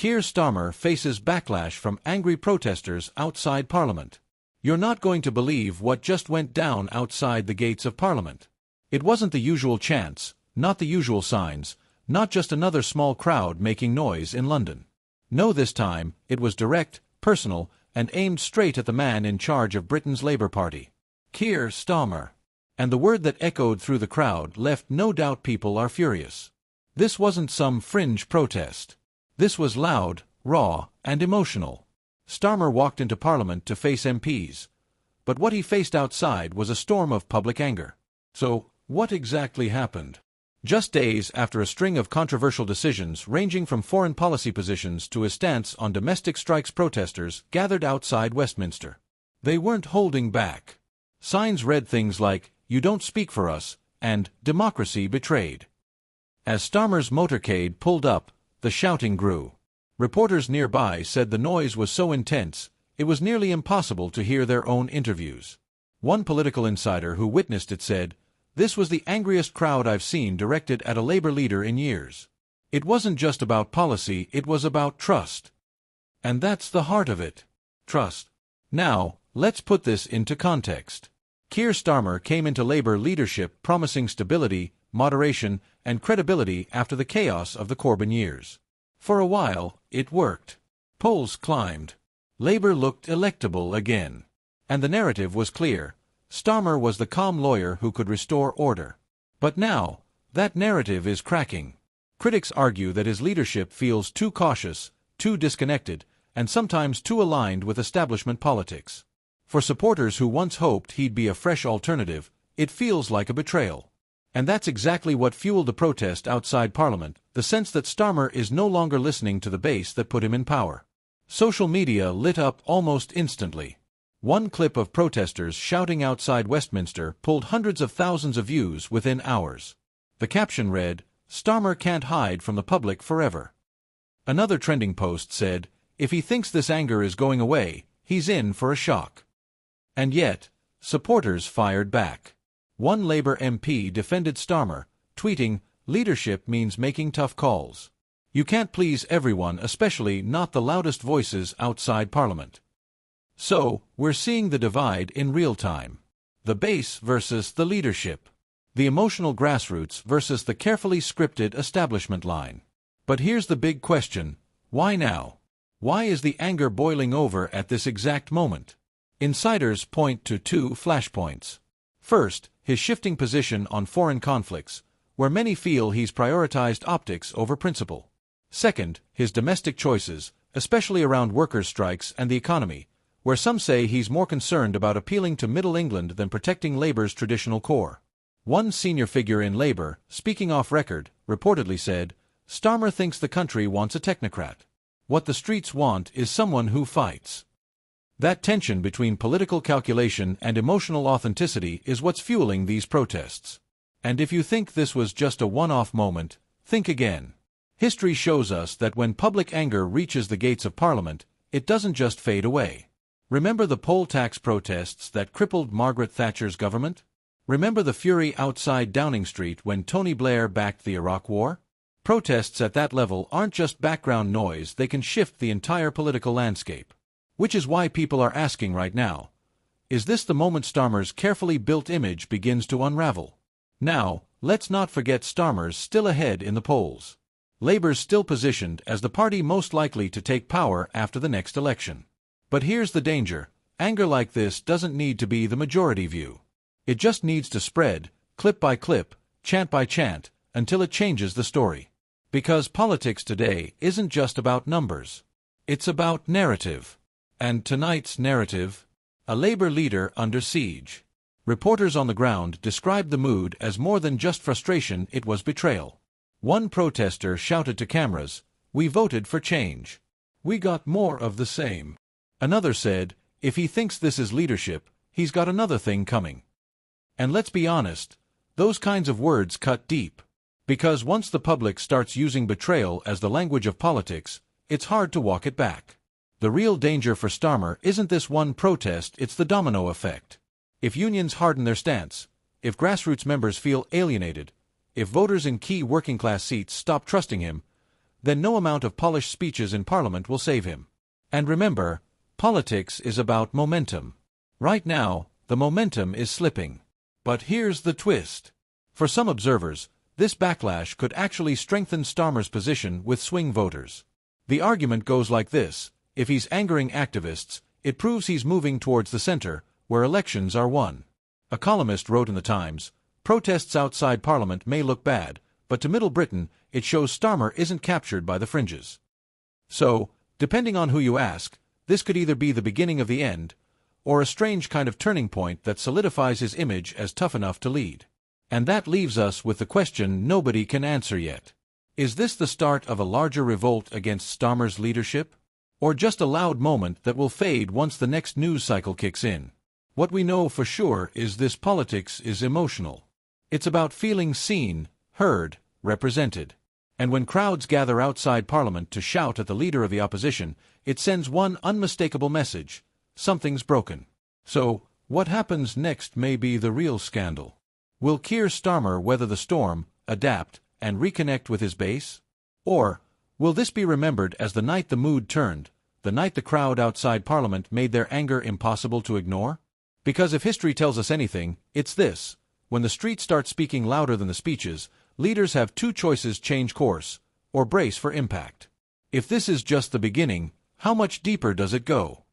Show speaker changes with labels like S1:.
S1: Keir Starmer faces backlash from angry protesters outside Parliament. You're not going to believe what just went down outside the gates of Parliament. It wasn't the usual chants, not the usual signs, not just another small crowd making noise in London. No, this time, it was direct, personal, and aimed straight at the man in charge of Britain's Labour Party, Keir Starmer. And the word that echoed through the crowd left no doubt people are furious. This wasn't some fringe protest. This was loud, raw, and emotional. Starmer walked into Parliament to face MPs, but what he faced outside was a storm of public anger. So, what exactly happened? Just days after a string of controversial decisions ranging from foreign policy positions to his stance on domestic strikes, protesters gathered outside Westminster. They weren't holding back. Signs read things like, "You don't speak for us," and "Democracy betrayed." As Starmer's motorcade pulled up, the shouting grew. Reporters nearby said the noise was so intense, it was nearly impossible to hear their own interviews. One political insider who witnessed it said, "This was the angriest crowd I've seen directed at a Labour leader in years." It wasn't just about policy, it was about trust. And that's the heart of it. Trust. Now, let's put this into context. Keir Starmer came into Labour leadership promising stability, moderation, and credibility after the chaos of the Corbyn years. For a while, it worked. Polls climbed. Labour looked electable again. And the narrative was clear. Starmer was the calm lawyer who could restore order. But now, that narrative is cracking. Critics argue that his leadership feels too cautious, too disconnected, and sometimes too aligned with establishment politics. For supporters who once hoped he'd be a fresh alternative, it feels like a betrayal. And that's exactly what fueled the protest outside Parliament, the sense that Starmer is no longer listening to the base that put him in power. Social media lit up almost instantly. One clip of protesters shouting outside Westminster pulled hundreds of thousands of views within hours. The caption read, "Starmer can't hide from the public forever." Another trending post said, "If he thinks this anger is going away, he's in for a shock." And yet, supporters fired back. One Labour MP defended Starmer, tweeting, "Leadership means making tough calls. You can't please everyone, especially not the loudest voices outside Parliament." So, we're seeing the divide in real time. The base versus the leadership. The emotional grassroots versus the carefully scripted establishment line. But here's the big question: why now? Why is the anger boiling over at this exact moment? Insiders point to two flashpoints. First, his shifting position on foreign conflicts, where many feel he's prioritized optics over principle. Second, his domestic choices, especially around workers' strikes and the economy, where some say he's more concerned about appealing to Middle England than protecting Labour's traditional core. One senior figure in Labour, speaking off record, reportedly said, "Starmer thinks the country wants a technocrat. What the streets want is someone who fights." That tension between political calculation and emotional authenticity is what's fueling these protests. And if you think this was just a one-off moment, think again. History shows us that when public anger reaches the gates of Parliament, it doesn't just fade away. Remember the poll tax protests that crippled Margaret Thatcher's government? Remember the fury outside Downing Street when Tony Blair backed the Iraq War? Protests at that level aren't just background noise, they can shift the entire political landscape. Which is why people are asking right now, is this the moment Starmer's carefully built image begins to unravel? Now, let's not forget Starmer's still ahead in the polls. Labour's still positioned as the party most likely to take power after the next election. But here's the danger: anger like this doesn't need to be the majority view. It just needs to spread, clip by clip, chant by chant, until it changes the story. Because politics today isn't just about numbers. It's about narrative. And tonight's narrative? A Labour leader under siege. Reporters on the ground described the mood as more than just frustration, it was betrayal. One protester shouted to cameras, "We voted for change. We got more of the same." Another said, "If he thinks this is leadership, he's got another thing coming." And let's be honest, those kinds of words cut deep. Because once the public starts using betrayal as the language of politics, it's hard to walk it back. The real danger for Starmer isn't this one protest, it's the domino effect. If unions harden their stance, if grassroots members feel alienated, if voters in key working-class seats stop trusting him, then no amount of polished speeches in Parliament will save him. And remember, politics is about momentum. Right now, the momentum is slipping. But here's the twist. For some observers, this backlash could actually strengthen Starmer's position with swing voters. The argument goes like this: if he's angering activists, it proves he's moving towards the center, where elections are won. A columnist wrote in the Times, "Protests outside Parliament may look bad, but to Middle Britain, it shows Starmer isn't captured by the fringes." So, depending on who you ask, this could either be the beginning of the end, or a strange kind of turning point that solidifies his image as tough enough to lead. And that leaves us with the question nobody can answer yet. Is this the start of a larger revolt against Starmer's leadership? Or just a loud moment that will fade once the next news cycle kicks in? What we know for sure is this politics is emotional. It's about feeling seen, heard, represented. And when crowds gather outside Parliament to shout at the leader of the opposition, it sends one unmistakable message: something's broken. So, what happens next may be the real scandal. Will Keir Starmer weather the storm, adapt, and reconnect with his base? Or, will this be remembered as the night the mood turned, the night the crowd outside Parliament made their anger impossible to ignore? Because if history tells us anything, it's this: when the streets start speaking louder than the speeches, leaders have two choices: change course, or brace for impact. If this is just the beginning, how much deeper does it go?